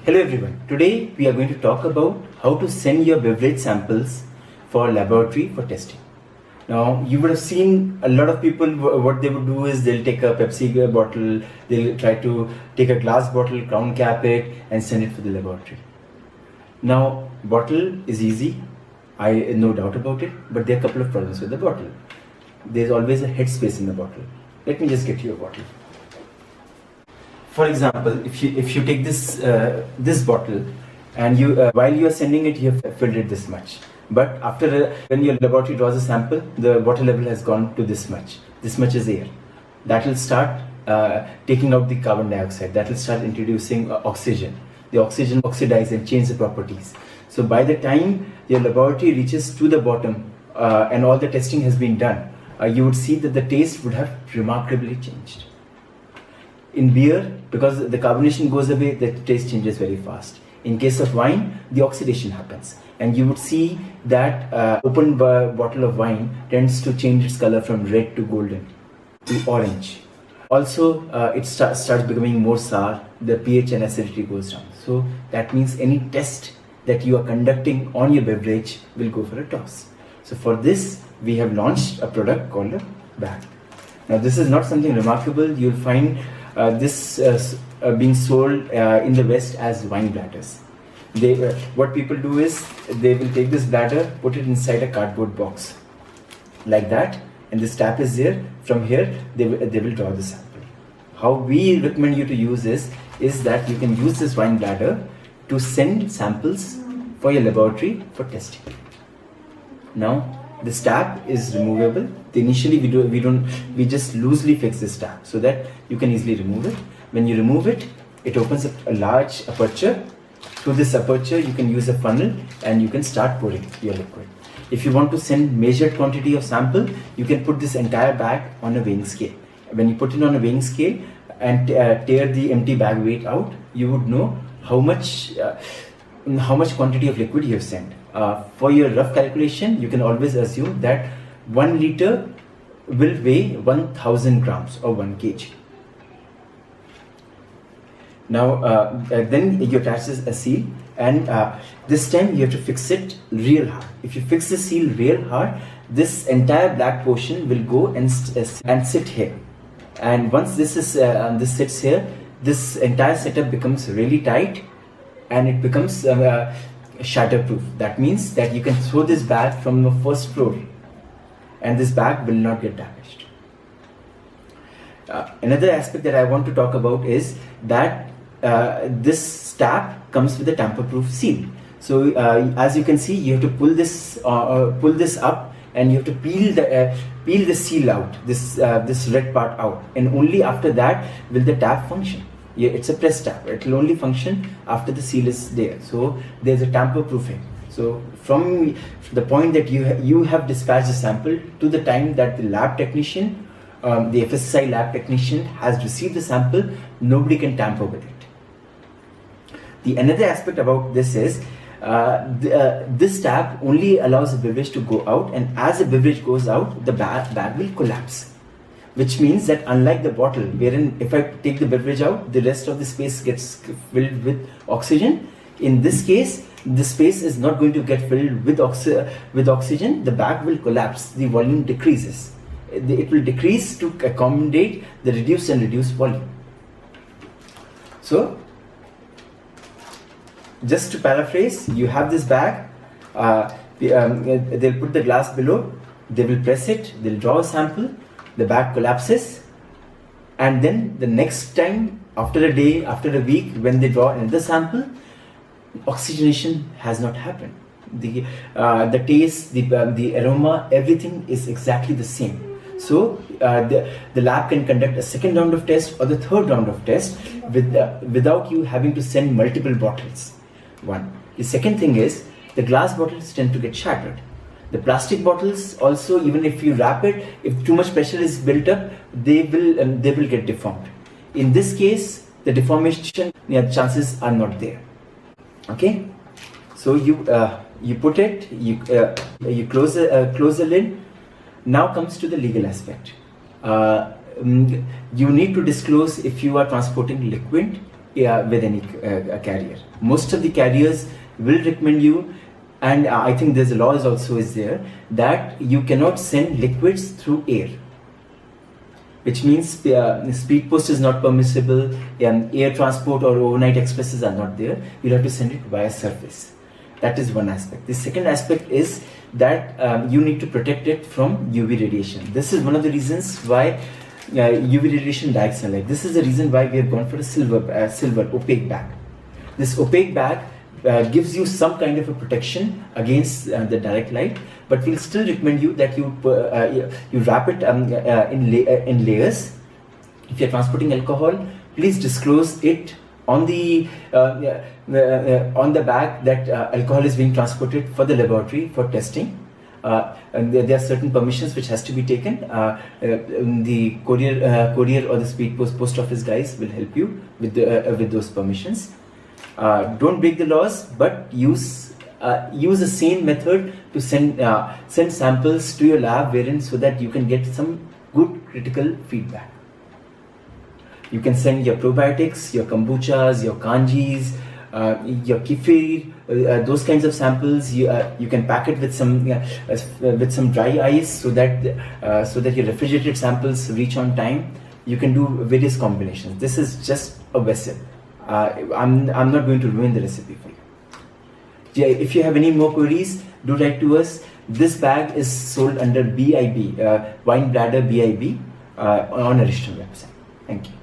Hello everyone. Today we are going to talk about how to send your beverage samples for laboratory for testing. Now you would have seen a lot of people, what they would do is they'll take a Pepsi bottle, they'll try to take a glass bottle, crown cap it and send it for the laboratory. Now bottle is easy, I no doubt about it, but there are a couple of problems with the bottle. There's always a head space in the bottle. Let me just get you a bottle. For example, if you take this bottle and you while you are sending it, you have filled it this much. But after when your laboratory draws a sample, the water level has gone to this much. This much is air. That will start taking out the carbon dioxide. That will start introducing oxygen. The oxygen oxidize and change the properties. So by the time your laboratory reaches to the bottom and all the testing has been done, you would see that the taste would have remarkably changed. In beer, because the carbonation goes away, the taste changes very fast. In case of wine, the oxidation happens. And you would see that open bottle of wine tends to change its color from red to golden to orange. Also, it starts becoming more sour, the pH and acidity goes down. So that means any test that you are conducting on your beverage will go for a toss. So for this, we have launched a product called a bag. Now this is not something remarkable. You'll find this being sold in the West as wine bladders. What people do is they will take this bladder, put it inside a cardboard box like that, and this tap is there. From here they will draw the sample. How we recommend you to use this is that you can use this wine bladder to send samples for your laboratory for testing. Now this tap is removable. Initially we just loosely fix this tap so that you can easily remove it. When you remove it, it opens up a large aperture. Through this aperture you can use a funnel and you can start pouring your liquid. If you want to send measured quantity of sample, you can put this entire bag on a weighing scale. When you put it on a weighing scale and tear the empty bag weight out, you would know how much quantity of liquid you have sent. For your rough calculation, you can always assume that 1 liter will weigh 1000 grams or 1 kg. Now then you attach this a seal, and this time you have to fix it real hard. If you fix the seal real hard, this entire black portion will go and sit here. And once this sits here, this entire setup becomes really tight and it becomes shatterproof. That means that you can throw this bag from the first floor and this bag will not get damaged. Another aspect that I want to talk about is that this tap comes with a tamper-proof seal. So as you can see, you have to pull this up and you have to peel the seal out, this red part out, and only after that will the tap function. Yeah, it's a press tap. It will only function after the seal is there. So there's a tamper proofing. So from the point that you have dispatched the sample to the time that the lab technician, the FSSI lab technician has received the sample, nobody can tamper with it. The another aspect about this is this tap only allows the beverage to go out, and as the beverage goes out, the bag will collapse. Which means that unlike the bottle, wherein if I take the beverage out, the rest of the space gets filled with oxygen. In this case, the space is not going to get filled with oxygen. The bag will collapse. The volume decreases. It will decrease to accommodate the reduced volume. So, just to paraphrase, you have this bag. They'll put the glass below. They will press it. They'll draw a sample. The bag collapses, and then the next time, after a day, after a week, when they draw another sample, oxygenation has not happened. The taste, the aroma, everything is exactly the same. So the lab can conduct a second round of test or the third round of test without you having to send multiple bottles. One. The second thing is the glass bottles tend to get shattered. The plastic bottles also, even if you wrap it, if too much pressure is built up, they will get deformed. In this case, the deformation chances are not there. Okay, so you put it, you close the lid. Now comes to the legal aspect. You need to disclose if you are transporting liquid with any carrier. Most of the carriers will recommend you, and I think there's a law also is there, that you cannot send liquids through air, which means speed post is not permissible, air transport or overnight expresses are not there. You'll have to send it via surface. That is one aspect. The second aspect is that you need to protect it from UV radiation. This is one of the reasons why UV radiation direct sunlight. This is the reason why we have gone for a silver opaque bag. This opaque bag gives you some kind of a protection against the direct light, but we'll still recommend you that you wrap it in layers. If you're transporting alcohol, please disclose it on the bag that alcohol is being transported for the laboratory for testing. And there are certain permissions which has to be taken. The courier or the speed post office guys will help you with those permissions. Don't break the laws, but use a sane method to send samples to your lab, wherein so that you can get some good critical feedback. You can send your probiotics, your kombuchas, your kanjis, your kefir, those kinds of samples. You can pack it with some dry ice so that your refrigerated samples reach on time. You can do various combinations. This is just a vessel. I'm not going to ruin the recipe for you. Yeah, if you have any more queries, do write to us. This bag is sold under BIB, Wine Bladder BIB, on our website. Thank you.